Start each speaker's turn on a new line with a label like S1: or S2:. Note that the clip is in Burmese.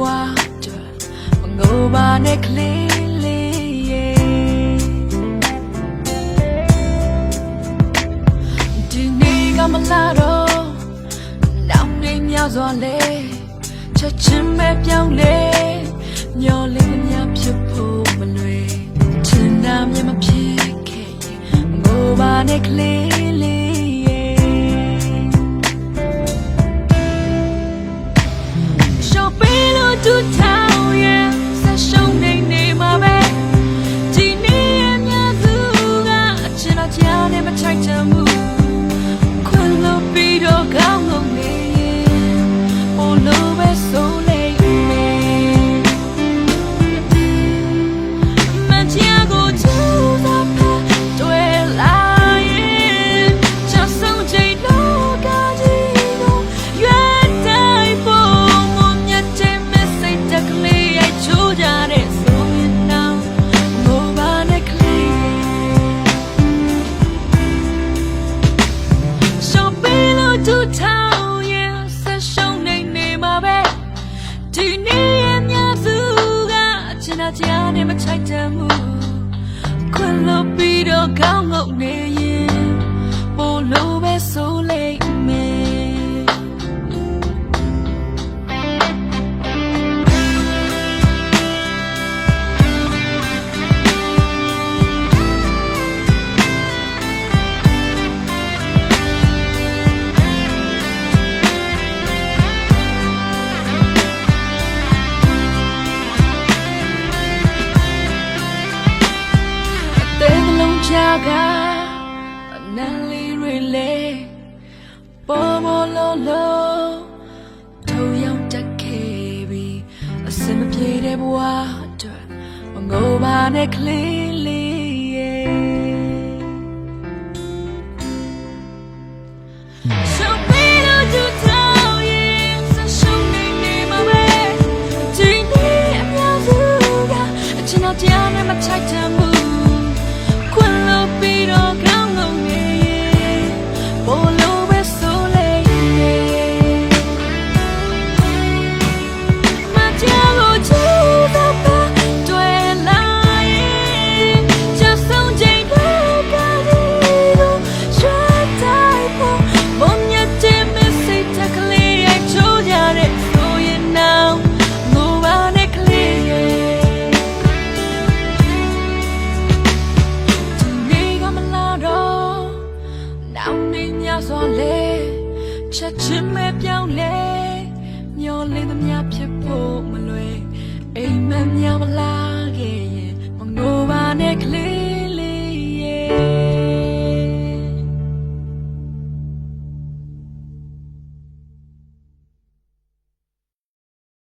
S1: ဘဝမငိုပါနဲ့ကလေးလေးရဲ့ဒီနေ့ကမလာတော့နောင်နေများစွာလဲချက်ချင်းပဲပြောင်းလဲမျောလေးမများဖြစ်ဖို့မလွယ်ထင်တာမြင်မဖြစ်ခဲ့ရင်ငိုပါနဲ့ကလေးလေးရဲ့ရှော့ပေးလို့တူထောင်ရဲ့ဆက်ရှုံးနေမှာပဲဒီနေ့ရဲ့များစုကအချင်တော့ကြားနေမထိုက်ချင်ဘူးခွင့်လို့ပြီးတော့ကောင်းလို့နေရင်ဟိုလိုပဲဆိုလိမ့်မယ်မချာကိုချူတာပဲတွေ့လာရင်ချက်ဆုံးချိန်တော့ကကြီးကိုရွက်တိုင်းဖို့မမြတ်တဲ့မစိတ်တကလေးရဲ့ချိုးကြတဲ့ဆိုရင်တော့ငိုပါနဲ့ကလေးရှော့ပေးလို့တူထောင်ရဲ့ဆက်ရှုံးနေမှာပဲဒီနေ့ရဲ့များစုကအချင်တော့ကြားနေမထိုက်တန်ဘူးခွင့်လို့ပြီးတော့ကောင်းငုံနေရင်ပို့လို့ပဲဆိုလိမ့်မယ်ကအနံလေးတွေလေပေါ်ပေါ်လို့လို့ထုံရောက်တက်ခဲ့ပြီးအစမပြေတဲ့ဘဝအတွက်မငိုပါနဲ့ကလေးလေးရဲ့ရှော့ပေးလို့တူထောင်ရဲ့ဆက်ရှုံးနေမှာပဲဒီနေ့အများစုကအချင်တော့ကြားနေမထိုက်တန်ဘူးခွင့်လို့ပြီးတော့ကောင်းလို့နေရင်ပို့လို့ပဲဆိုလိမ့်မယ်မကြောက်ချူတော့ပဲတွေ့လာရင်ချက်ဆုံးချိန်တော့ကလေးကိုရွှေတိုင်းဖို့မမြတ်တဲ့မစိတ်တကလေးရဲ့ချိုးကြတဲ့ဆိုရင်တော့ငိုပါနဲ့ကလေးရဲ့စွာလဲချက်ချင်းပဲပြောင်းလဲမျောလေးသမျှဖြစ်ဖို့မလွယ်အိမ်မက်များမလား